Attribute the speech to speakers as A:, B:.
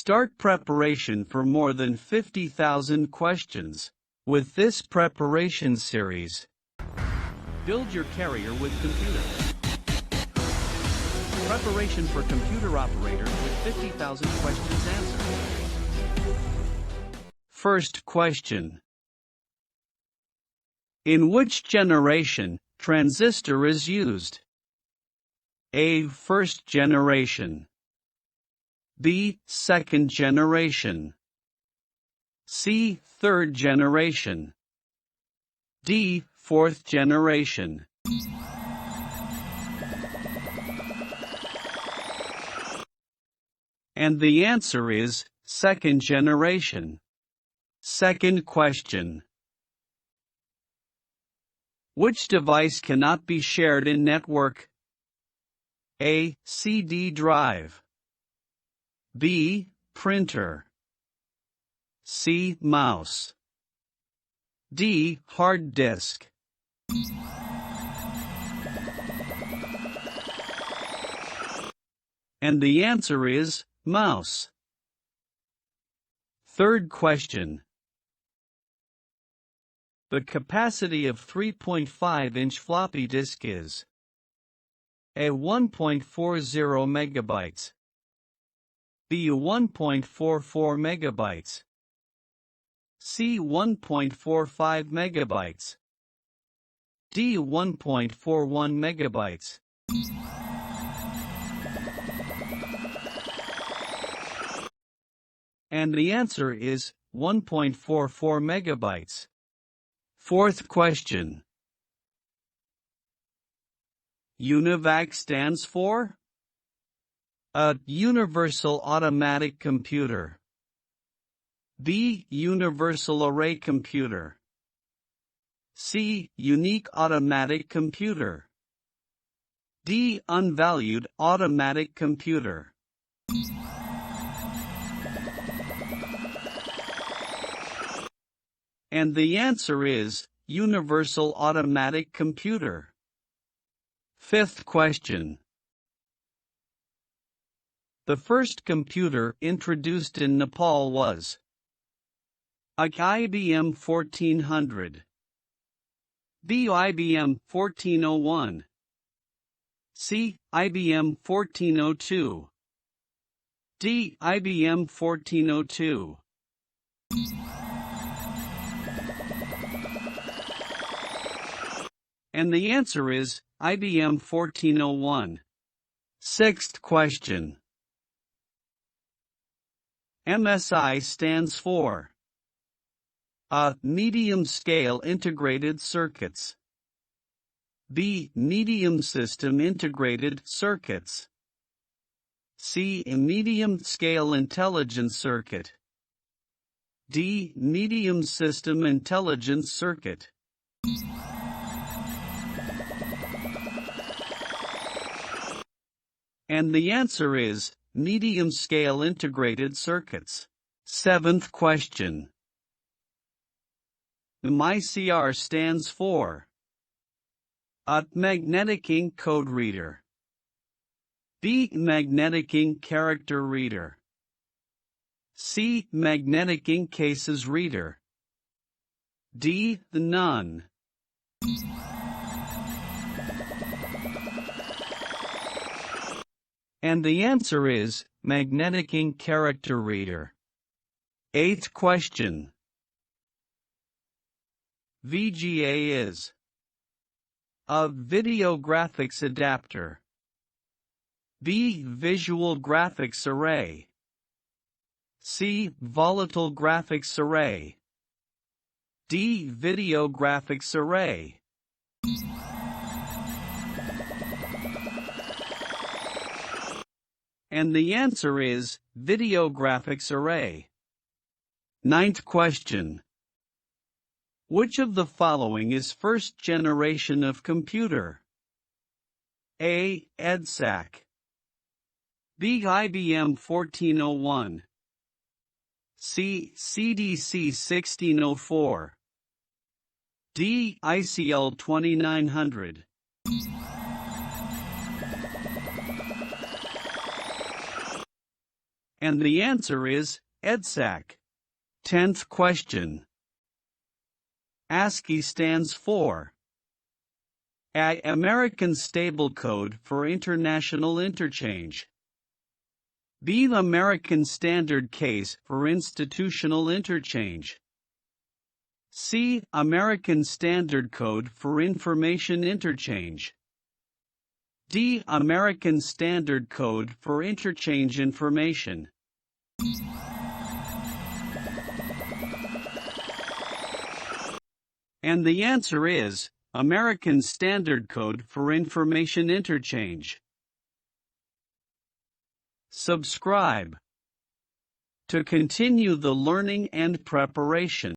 A: Start preparation for more than 50,000 questions. With this preparation series, build your career with computer. Preparation for computer operator with 50,000 questions answered. First question. In which generation transistor is used? A. First generation. B. Second generation. C. Third generation. D. Fourth generation. And the answer is second generation. Second question. Which device cannot be shared in network? A. CD drive. B. Printer. C. Mouse. D. Hard disk. And the answer is mouse. Third question. The capacity of 3.5-inch floppy disk is A. 1.40 megabytes. B. 1.44 megabytes. C. 1.45 megabytes. D. 1.41 megabytes. And the answer is 1.44 megabytes. Fourth question. Univac stands for? A. Universal automatic computer. B. Universal array computer. C. Unique automatic computer. D. Unvalued automatic computer. And the answer is universal automatic computer. Fifth question. The first computer introduced in Nepal was A. IBM 1400. B. IBM 1401. C. IBM 1402. D. IBM 1402. And the answer is IBM 1401. Sixth question. MSI stands for A. Medium scale integrated circuits. B. Medium system integrated circuits. C. A medium scale intelligent circuit. D. Medium system intelligence circuit. And the answer is medium scale integrated circuits. Seventh question. The MICR stands for A. Magnetic ink code reader. B. Magnetic ink character reader. C. Magnetic ink cases reader. D. None. And the answer is magnetic ink character reader. Eighth question. VGA is A. Video graphics adapter. B. Visual graphics array. C. Volatile graphics array. D. Video graphics array. And the answer is video graphics array. Ninth question. Which of the following is first generation of computer? A. ASCII. B. IBM 1401. C. CDC 1604. D. ICL 2900. And the answer is EDSAC. 10th question. ASCII stands for A. American Stable Code for International Interchange. B. American Standard Case for Institutional Interchange. C. American Standard Code for Information Interchange. D. American Standard Code for Interchange Information. And the answer is American Standard Code for Information Interchange. Subscribe to continue the learning and preparation.